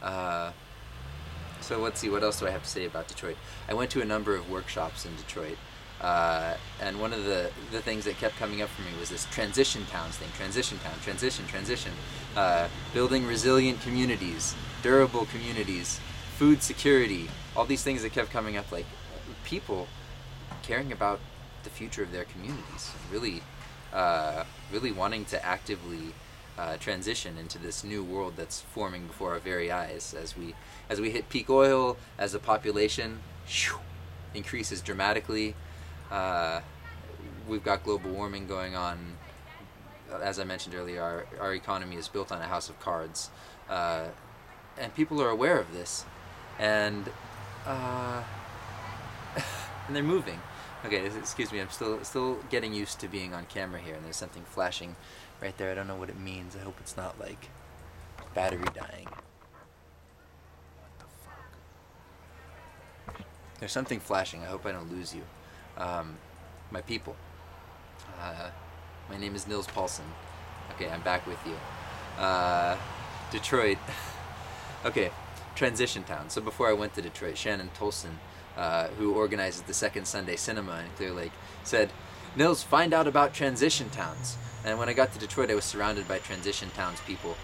So let's see, what else do I have to say about Detroit? I went to a number of workshops in Detroit, and one of the things that kept coming up for me was this transition towns thing. Transition town, transition. Building resilient communities, durable communities, food security, all these things that kept coming up, like people caring about the future of their communities, really wanting to actively transition into this new world that's forming before our very eyes as we hit peak oil, as the population increases dramatically. We've got global warming going on. As I mentioned earlier, our economy is built on a house of cards, and people are aware of this, and and they're moving. Okay, excuse me, I'm still getting used to being on camera here, and there's something flashing right there. I don't know what it means. I hope it's not like battery dying. What the fuck? There's something flashing. I hope I don't lose you. My people. My name is Nils Palsson. Okay, I'm back with you. Detroit. Okay, transition town. So before I went to Detroit, Shannon Tolson, who organizes the Second Sunday Cinema in Clearlake, said, "Nils, find out about transition towns." And when I got to Detroit, I was surrounded by transition towns people.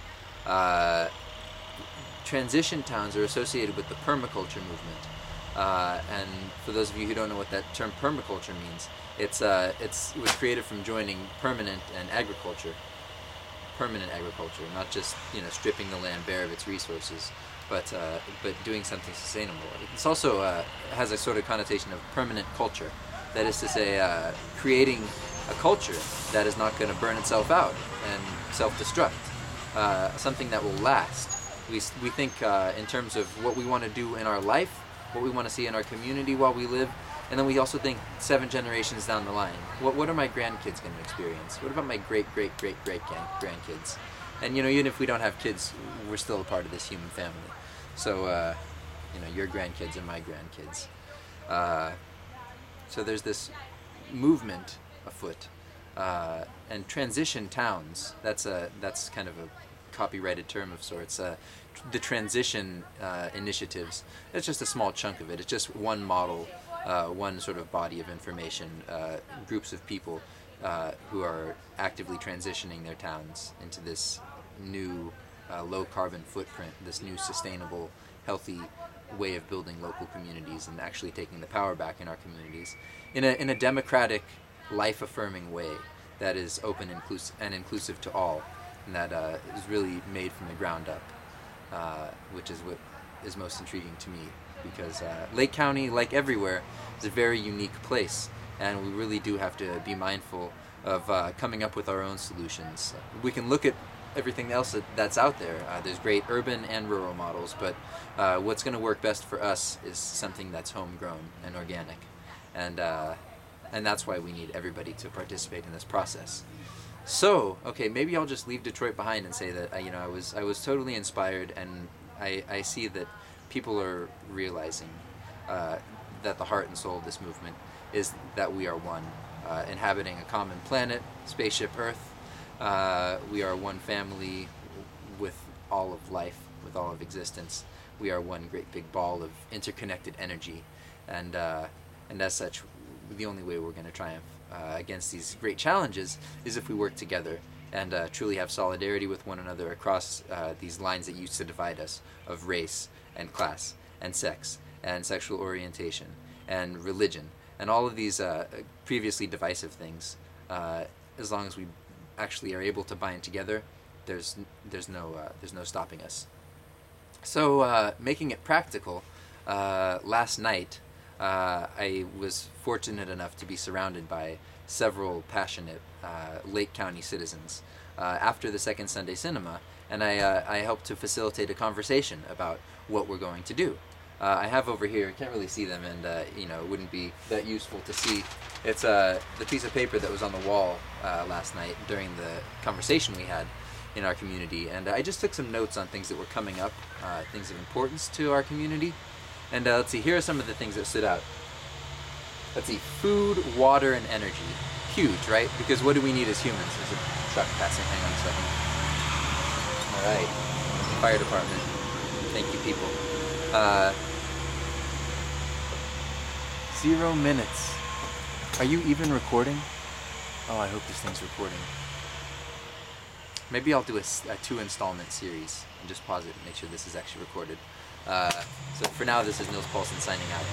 Transition towns are associated with the permaculture movement. And for those of you who don't know what that term permaculture means, it was created from joining permanent agriculture, not just stripping the land bare of its resources, but doing something sustainable. It's also has a sort of connotation of permanent culture. That is to say, creating a culture that is not going to burn itself out and self-destruct, something that will last. We think in terms of what we want to do in our life, what we want to see in our community while we live, and then we also think 7 generations down the line. What are my grandkids going to experience? What about my great-great-great-great-grandkids? And even if we don't have kids, we're still a part of this human family. So your grandkids and my grandkids. So there's this movement afoot, and transition towns. That's kind of a copyrighted term of sorts. The transition initiatives. It's just a small chunk of it. It's just one model, one sort of body of information. Groups of people who are actively transitioning their towns into this new low carbon footprint, this new sustainable, healthy way of building local communities and actually taking the power back in our communities in a democratic, life-affirming way that is open and inclusive to all, and that is really made from the ground up, which is what is most intriguing to me, because Lake County, like everywhere, is a very unique place, and we really do have to be mindful of coming up with our own solutions. We can look at everything else that's out there. There's great urban and rural models, but what's going to work best for us is something that's homegrown and organic, and that's why we need everybody to participate in this process. So, okay, maybe I'll just leave Detroit behind and say that I was totally inspired, and I see that people are realizing that the heart and soul of this movement is that we are one, inhabiting a common planet, spaceship Earth. We are one family with all of life, with all of existence. We are one great big ball of interconnected energy, and as such, the only way we're going to triumph against these great challenges is if we work together and truly have solidarity with one another across these lines that used to divide us of race and class and sex and sexual orientation and religion and all of these previously divisive things. As long as we actually are able to bind together, there's no stopping us. So making it practical, last night I was fortunate enough to be surrounded by several passionate Lake County citizens after the Second Sunday Cinema, and I helped to facilitate a conversation about what we're going to do. I have over here, can't really see them, and it wouldn't be that useful to see. It's the piece of paper that was on the wall last night during the conversation we had in our community, and I just took some notes on things that were coming up, things of importance to our community. And let's see, here are some of the things that stood out. Let's see, food, water, and energy. Huge, right? Because what do we need as humans? There's a truck passing, hang on a second. All right, fire department. Thank you, people. 0 minutes. Are you even recording? Oh, I hope this thing's recording. Maybe I'll do a 2-installment series and just pause it and make sure this is actually recorded. So for now, this is Nils Palsson signing out.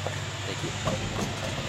Thank you.